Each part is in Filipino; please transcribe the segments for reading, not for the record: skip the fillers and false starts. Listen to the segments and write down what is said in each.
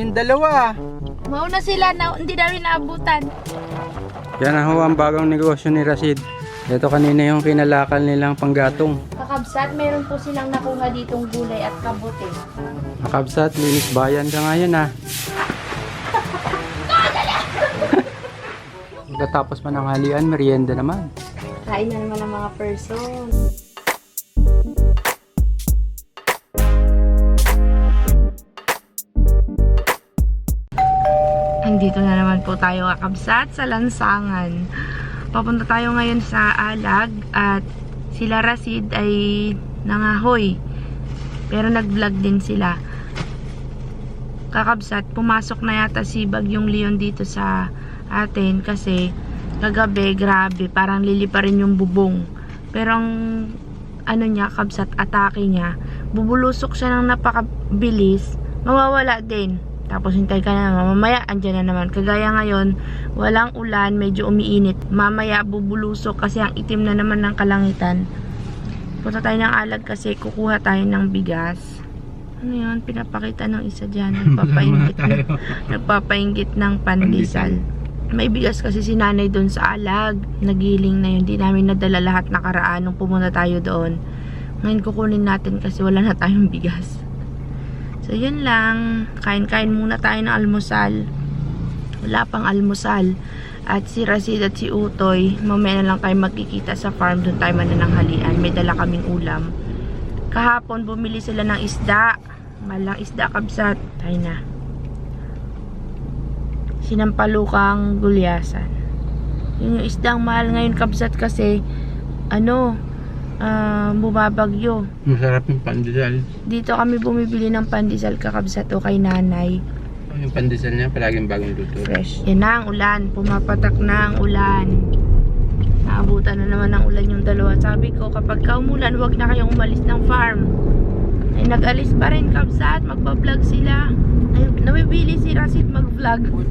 Yung dalawa. Mauna sila na hindi namin naabutan. Yan ang ang bagong negosyo ni Rasid. Ito kanina yung kinalakal nilang panggatong. Kakabsat, meron po silang nakuha ditong gulay at kabote. Kakabsat, linis bayan ka ngayon ha. Pagkatapos pa ng halian, merienda naman. Kain na naman ang mga person. Andito na naman po tayo kakabsat sa lansangan. Papunta tayo ngayon sa Alag at sila Rasid ay nangahoy. Pero nag-vlog din sila. Kakabsat, pumasok na yata si Bagyong Leon dito sa atin kasi kagabi, grabe, parang lilipa rin yung bubong. Pero ang ano niya, kabsat, atake niya, bubulusok siya ng napakabilis, mawawala din. Tapos hintay ka na naman, mamaya andyan na naman. Kagaya ngayon, walang ulan, medyo umiinit. Mamaya bubulusok kasi ang itim na naman ng kalangitan. Punta tayo ng Alag kasi kukuha tayo ng bigas. Ano yun? Pinapakita ng isa dyan. Nagpapainggit ng pandesal. May bigas kasi si nanay doon sa Alag. Nagiling na yun. Hindi namin nadala lahat nakaraan nung pumunta tayo doon. Ngayon kukunin natin kasi wala na tayong bigas. So yun lang. Kain-kain muna tayo ng almusal. Wala pang almusal. At si Rasid at si Utoy, mamaya na lang tayo magkikita sa farm. Doon tayo manananghalian. May dala kaming ulam. Kahapon bumili sila ng isda. Malang isda, kabsat. Tayo na. Sinampalukang gulyasan. Yun yung isdang mahal ngayon, kabsat, kasi ano, bumabagyo. Masarap yung pandesal. Dito kami bumibili ng pandesal, kakabsat, o kay nanay. Yung pandesal niya palaging bagong luto. Fresh. Yan na ang ulan. Pumapatak na ang ulan. Naabutan na naman ng ulan yung dalawa. Sabi ko, kapag kaumulan, huwag na kayong umalis ng farm. Ay, nag-alis pa rin, kabsat. Magpa-vlog sila. Ay, nawibili si Rasid mag-vlog.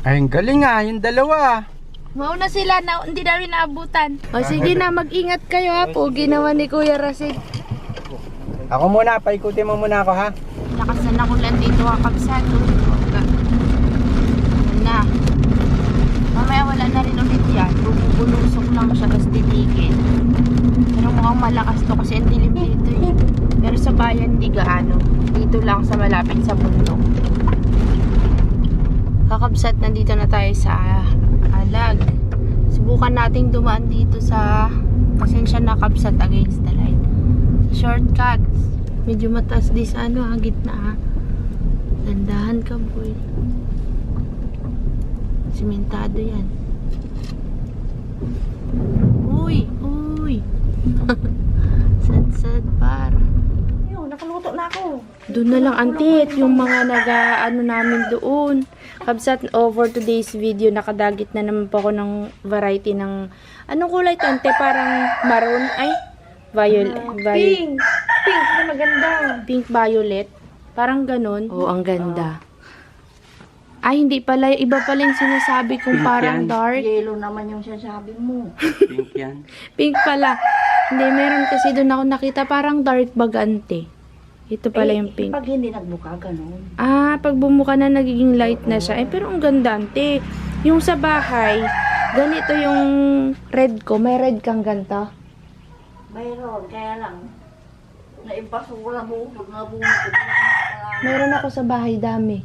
Ay, ang galing nga, yung dalawa. Mauna sila na hindi namin naabutan. O sige na, mag-ingat kayo ha. Pogi naman ni Kuya Rasid. Ako muna, paikutin mo muna ako ha. Lakas na nakulan dito ha, kabsat. Na. Mamaya wala na rin ulit yan. Bubulusok lang siya, tapos titigil. Pero mukhang malakas to kasi ang dilim dito eh. Pero sa bayan di gaano. Dito lang sa malapit sa bundok. Kakabsat, nandito na tayo sa Alag. Subukan nating dumaan dito sa pasensya na, kabsat, against the light. Shortcuts. Medyo mataas di sa ano ha, gitna ha. Dandahan ka, boy. Simentado yan. Uy! Uy! Sad par. Ayun, nakaluto na ako. Doon na lang, antit, yung mga ano namin doon. Kabsat, over today's video, nakadagit na naman po ako ng variety ng, anong kulay to, ante? Parang maroon, ay? Violet. Pink! Pink na maganda. Pink violet. Parang ganun. Oo, ang ganda. Ay, hindi pala. Iba pala yung sinasabi kong Pink parang yan. dark. Yellow naman yung sinasabi mo. Pink yan. Pink pala. Hindi, meron kasi doon ako nakita parang dark bagante. Ito pala yung pink. Pag hindi nagbuka, ganun. Ah, pag bumuka na nagiging light na siya. Eh, pero ang ganda, ante. Yung sa bahay, ganito yung red ko. May red kang ganito. Mayroon, kaya lang. Naimpaso ko na bukod na bukod. Meron ako sa bahay, dami.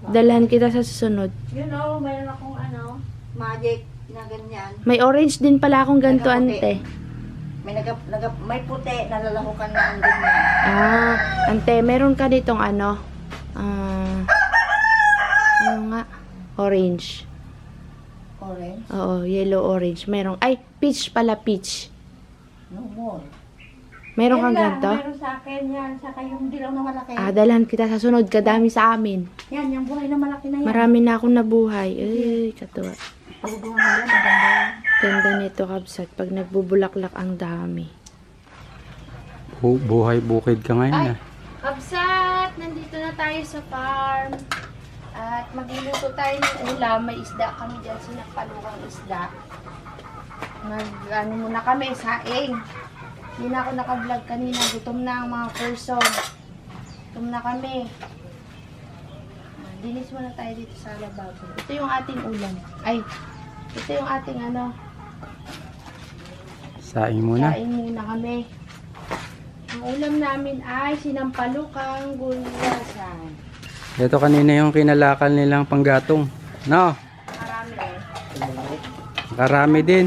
Dalhan kita sa susunod. You know, mayroon akong ano, magic na ganyan. May orange din pala akong ganito, Nagaputi. ante. May puti, nalalahukan ng ganyan. Ah, ante, meron ka ditong ano? Ano nga? Orange. Orange. Oo, yellow orange. Meron, ay, peach pala, peach. No more. Meron kang Yan lang, ganito? meron sa akin yan. Saka yung dilaw na malaki. Ah, dalhan kita sa sunod. Kadami sa amin. Yan, yung buhay na malaki na yan. Marami na akong nabuhay. Ay, katuwa. Pagbubuhan mo yan, maganda yan. Ganda nito, kabsat. Pag nagbubulaklak ang dami. Buhay bukid ka ngayon ah. Kabsat! Nandito na tayo sa farm. At magluluto tayo ng ulam. May isda kami dyan. Sinapalukang isda. Ano muna kami, saing. Hindi na ako naka-vlog kanina. Gutom na ang mga person. Gutom na kami. Dinis muna tayo dito sa lababo. Ito yung ating ulam. Ay, ito yung ating ano. Saing muna. Kain muna kami. Ang ulam namin ay sinampalukang gulasan. Ito kanina yung kinalakal nilang panggatong. No? Marami eh. Karami din.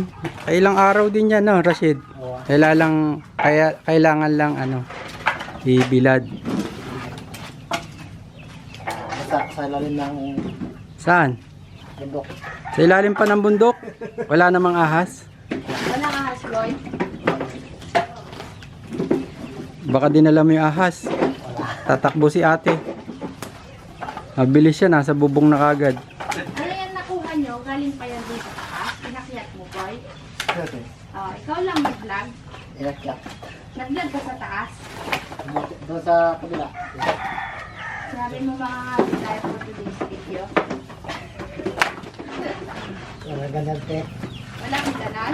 Ilang araw din yan, no, Rashid? Kailangan lang ano, ibilad. Sa ilalim ng Saan? bundok. Sa ilalim pa ng bundok? Wala namang ahas? Walang ahas, Lloyd. Baka dinala mo yung ahas. Tatakbo si ate. Mabilis siya, nasa bubong na kagad. Ano yan nakuha nyo? Galing pa yan dito sa taas. Pinakyat mo, boy. Ito. Oh, ikaw lang mag-vlog. Inakyak. Nag-vlog ka sa taas. Doon sa kabila. Sabi mo mga kapit tayo for today's video. Wala ganyan, te. Wala kang ganan?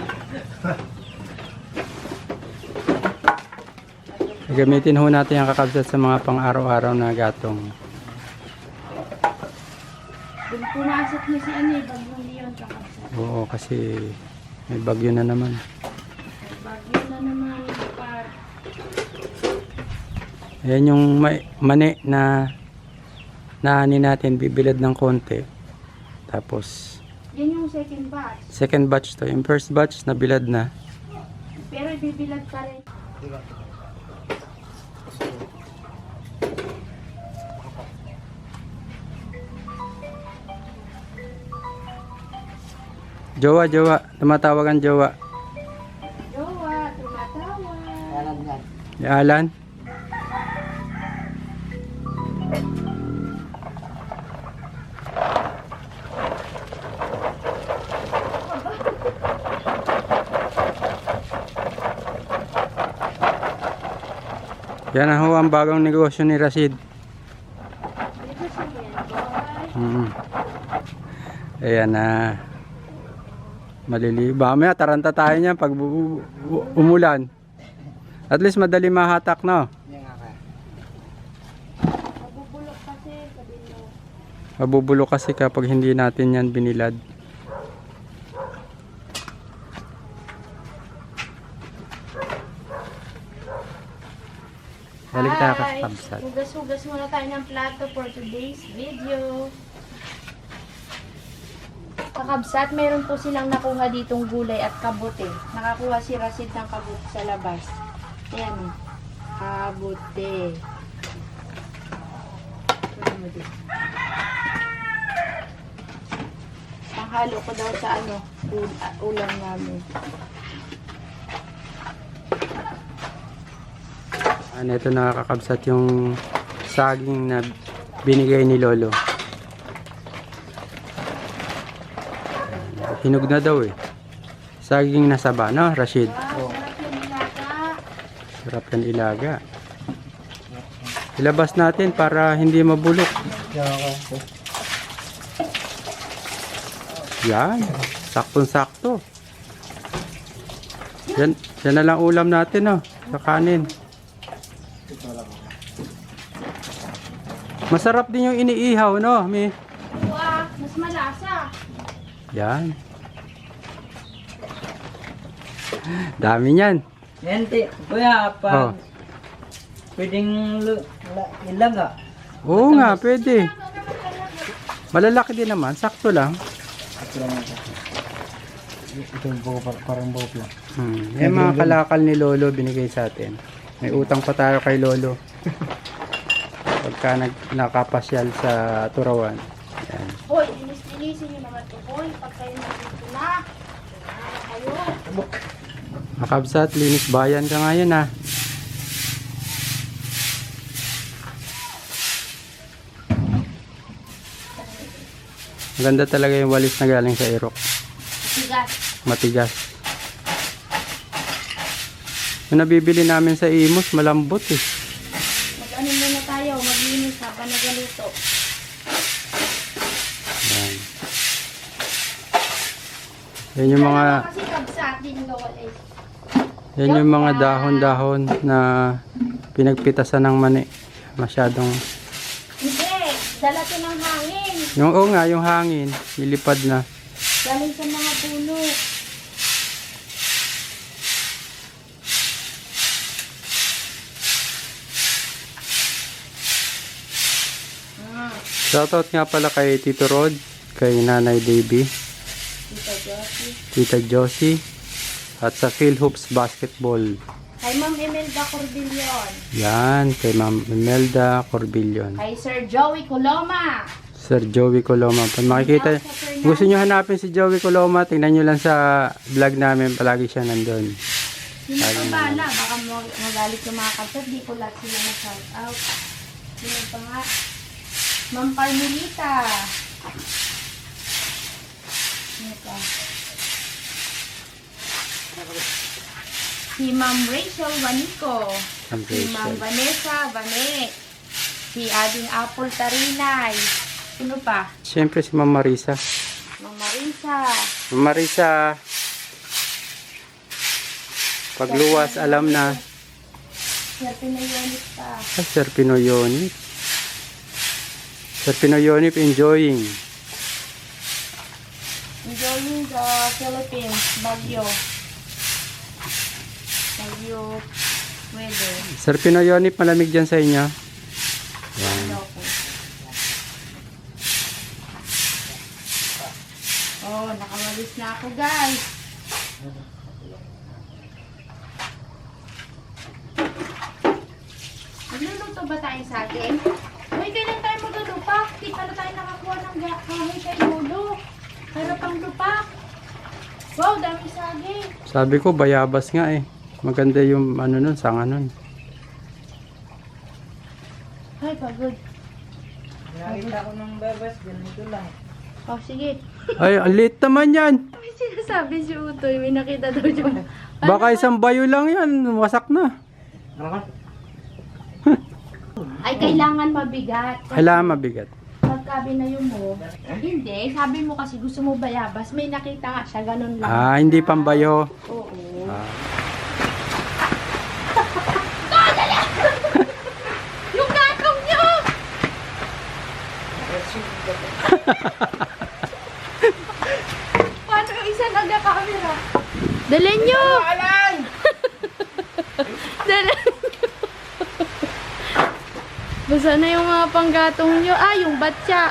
Gamitin ho natin ang kakabsat sa mga pang-araw-araw na gatong. Doon pumasok niya si ano eh, Bagyong Leon kakabsat. Oo, kasi may bagyo na naman. Bagyo na naman par. Ayan yung mani na naani natin, bibilad ng konti. Tapos, Yan yung second batch. second batch to. Yung first batch, nabilad na. Pero ibibilad pa rin. Jowa, jowa. Tumatawag ang jowa. Jowa, tumatawa. Alam yan. Si Alan. Yan na ho ang bagong negosyo ni Rashid. Dito si Yan, boy. Ayan na. Maliliba. Mamaya taranta tayo niyan pag umulan. At least madali mahatak, no? Yan nga kaya. Mabubulok kasi, sabi mo. Mabubulok kasi kapag hindi natin yan binilad. Balik tayo Hi! kakabsat. Hugas-hugas muna tayo ng plato for today's video. Kakabsat, meron po silang nakuha ditong gulay at kabote. Nakakuha si Rashid ng kabote sa labas. Ayan o. Kabote. Ano mo dito? Panghalo ko daw sa ano, ulam namin. Ano, ito nakakabsat yung saging na binigay ni Lolo. Hinog na daw eh. Saging na saba, no, Rashid? Wow, sarap yung nilaga. Sarap yan ilaga. Ilabas natin para hindi mabulok. Yan ako. Yan. Saktong-sakto. Yan na lang ulam natin, no, sa kanin. Ito lang ako. Masarap din yung iniihaw, no, Mi? Wow, mas malasa. Yan. Dami niyan. Yan, kuya, Oh. pwedeng ilaga. Oo nga, pwede. Malalaki din naman, sakto lang. Ito lang ito. Ito yung buko, parang buko lang. Yung mga kalakal ni Lolo binigay sa atin. May utang pa tayo kay Lolo. Pagka nakapasyal sa Turawan. Yan. Hoy, linis-linisin nyo naman ito, boy. Pag kayo nandito na. Kayo. Makabsat, linis bayan ka ngayon, ha. Maganda talaga yung walis na galing sa Irok. Sigas. Matigas. Yung nabibili namin sa Imus, malambot eh. Mag-ano muna tayo, maglinis habang nagaluto. Yan. Yan yung mga... Kasi kabsat din gawal eh. Yan yung mga dahon-dahon na pinagpitasan ng mani. Masyadong Hindi, dala to ng hangin. hangin. Oo nga, yung hangin. Nilipad na. Galing sa mga puno. Shoutout nga pala kay Tito Rod, kay Nanay Davy, Tita Josie. Tita Josie, at sa Phil Hoops Basketball. Kay Ma'am Imelda Corbillon. Yan, kay Ma'am Imelda Corbillon. Kay Sir Joey Coloma. Sir Joey Coloma. Pag makikita, gusto nyo hanapin si Joey Coloma, tingnan nyo lang sa vlog namin, palagi siya nandun. Sino pa bala? Baka magalit yung mga kapatid. Di ko lahat sila na-shout out. Sino pa nga? Ma'am Carmelita. Sino pa? Si Ma'am Rachel Wanico. Ma'am Si Ma'am Rachel. Vanessa Vane. Si Ading Apple Tarinay. Sino pa? Siyempre si Ma'am Marisa. Ma'am Marisa. Ma'am Marisa, pagluwas, alam na. Sir Pinayonit pa. Ay, Sir Pinoyonip. Sir Pinoyonip enjoying. Enjoying the Philippines. Baguio. Baguio weather. Sir Pinoyonip, malamig dyan sa inyo. Yan. Ano po? Oh, nakamalis na ako, guys. Magluluto ba tayo sa atin? Uy, kailan tayo maglulupa? Di pa na tayo nakakuha ng kahoy kay Lolo. Para pang lupa. Wow, dami saging. Sabi ko, bayabas nga eh. Maganda yung ano nun, sanga nun. Ay, pagod. Nakita ko ng bebas, ganito lang. Oh, sige. Ay, ang liit naman yan. May sinasabi si Utoy. May nakita daw dyan. Baka isang bayo lang yan, wasak na. Ay, kailangan mabigat. Kailangan mabigat. Pagka binayo mo, hindi. Sabi mo kasi gusto mo bayabas. May nakita nga siya, ganun lang. Ah, hindi pambayo. Oo. Ah. Yung gatong niyo! Paano yung isa nagka-camera? Dalhin niyo! Alan! Dalhin niyo! Basta na yung mga panggatong niyo. Ah, yung batya.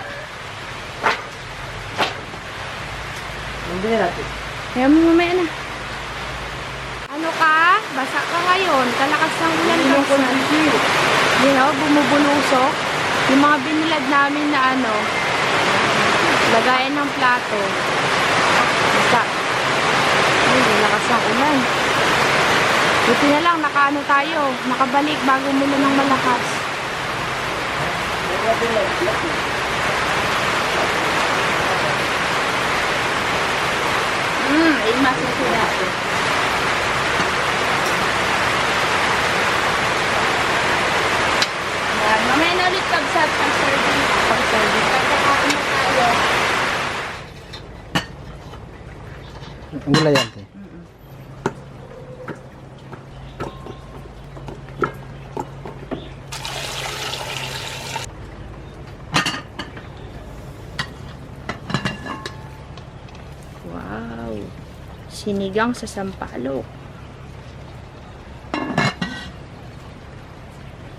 Hindi natin. Kaya mo mamaya na. Ano ka? Basa ka ngayon. Kalakas ng ulan. Hindi na, bumubulusok. Yung mga binilad namin na ano, lagayan ng plato. Basta. Ay, lakas ng ulan. Buti na lang, nakaano tayo. Nakabalik bago mula ng malakas. Ay, masasira. Yan, mamaya na ulit pag-serving. Pag-serving. Pagkakain na tayo. Ang gula yan, te. Wow. Sinigang sa sampalok.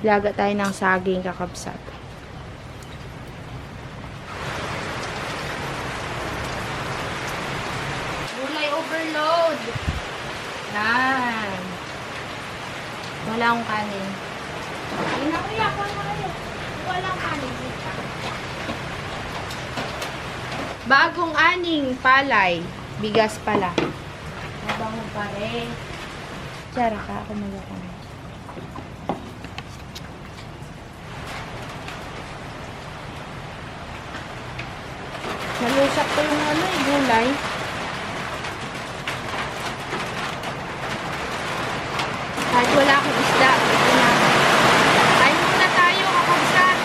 Laga tayo ng saging kakabsat. Gulay overload. Yan. Wala akong kanin. Inakuya ko na kayo. Walang kanin. Bagong aning palay. Bigas pala. Mabango pa rin. Tsara ka, ako magkakain. Nalusak ko yung ano, gulay. Kahit wala akong isda. Ito na. Kain muna tayo, kakabsat.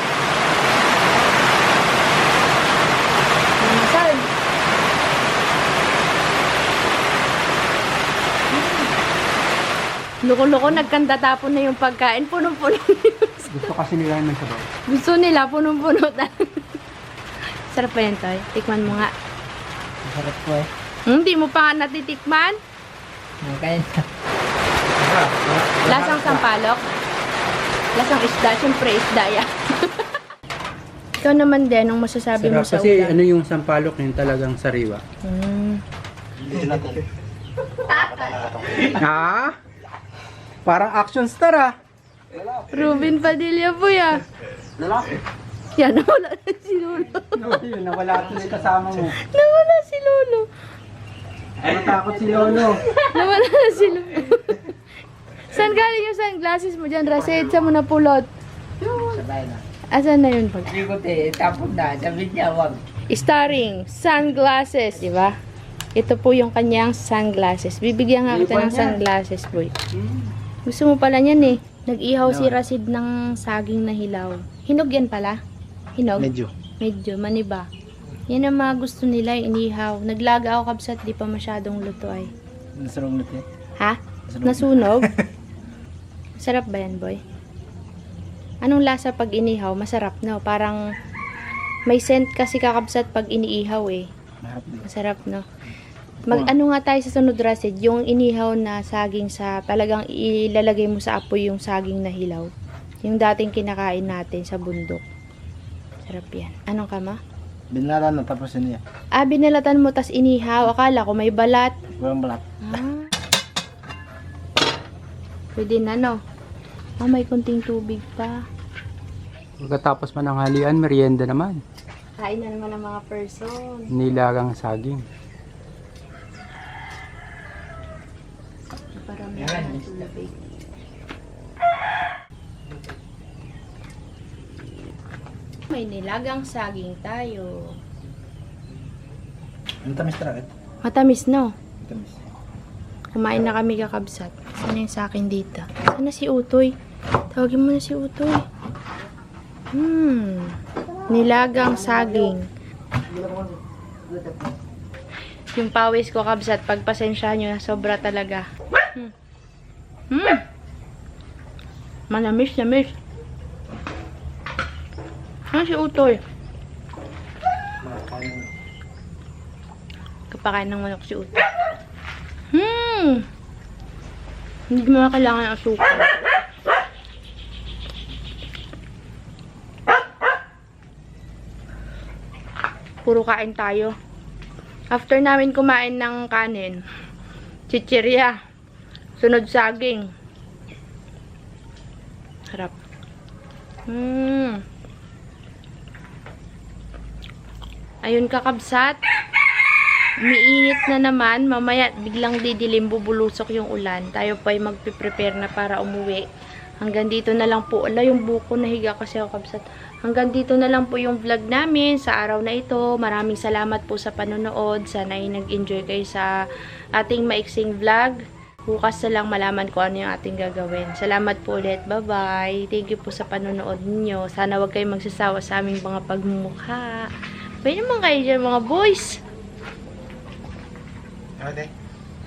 Minsan. Loko-loko, nagkantatapon na yung pagkain. Punong-puno. Gusto kasi nila yung sabaw. Gusto nila, punong-puno. Masarap pa yan, Toy. Tikman mo nga. Masarap po eh. Hindi mo pa nga natitikman? Kaya Lasang sampalok? Lasang isda? Siyempre, isda yan. Ikaw naman din, anong masasabi mo Sarap sa kasi ulam? ano yung sampalok yung talagang sariwa. Ha? Parang action star ah. Ruben Padilla po yan. Yan, nawala na si Lolo. Yun, nawala ito yung kasama mo. Nawala si Lolo. Natakot si Lolo. Nawala na si Lolo. Saan galing yung sunglasses mo dyan, Rasid? Saan mo napulot? sabay na. Asan na yun pag? Hindi ko tapon na. Sabi niya, wag. Starring sunglasses, di ba? Ito po yung kanyang sunglasses. Bibigyan nga kita ng sunglasses, boy. Gusto mo pala niyan eh. Nag-ihaw si Rasid ng saging na hilaw. Hinog yan pala? Hinog? Medyo, maniba. Yan ang mga gusto nila, yung inihaw. Naglaga ako kabsat, di pa masyadong luto ay. Nasarong natin. Ha? Nasunog? Sarap ba yan, boy? Anong lasa pag inihaw? Masarap, no? Parang may scent kasi kakabsat pag iniihaw eh. Masarap, no? Mag-ano nga tayo sa sunod, Rasid, yung inihaw na saging sa, talagang ilalagay mo sa apoy yung saging na hilaw. Yung dating kinakain natin sa bundok. Sarap yan. Anong kama? Binala na tapos yun niya. Ah, binalatan mo tas inihaw. Akala ko may balat. Walang balat. Ah. Pwede na, no? Ah, may kunting tubig pa. Pagkatapos mananghalian, merienda naman. Kain na naman ang mga person. Nilagang saging. Parami ng tubig. May nilagang saging tayo. Ang tamis talaga. Matamis, no? Tamis. Kumain na kami kakabsat. Saan yung sa akin dito? Sana si Utoy? Tawagin mo na si Utoy. Nilagang saging. Yung pawis ko kabsat, pagpasensya nyo na sobra talaga. Manamis, namis. Ano si Utoy? Kapakain ng manok si Utoy. Hindi mo na kailangan ng asukal. Puro kain tayo. After namin kumain ng kanin, chichirya, sunod saging. Harap. Ayun kakabsat. Umiinit na naman. Mamaya biglang didilim, bubulusok yung ulan. Tayo pa ay magpiprepare na para umuwi. Hanggang dito na lang po. Ala, yung buko nahiga kasi ako kabsat. Hanggang dito na lang po yung vlog namin sa araw na ito. Maraming salamat po sa panonood. Sana ay nag-enjoy kayo sa ating maiksing vlog. Bukas na lang malaman ko ano yung ating gagawin. Salamat po ulit. Bye-bye. Thank you po sa panonood ninyo. Sana wag kayong magsasawa sa aming mga pagmumukha. Pwede naman kayo dyan mga boys.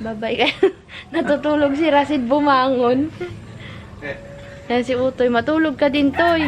Bye-bye kayo. Natutulog si Rasid bumangon. Yan si Utoy. Matulog ka din, Toy.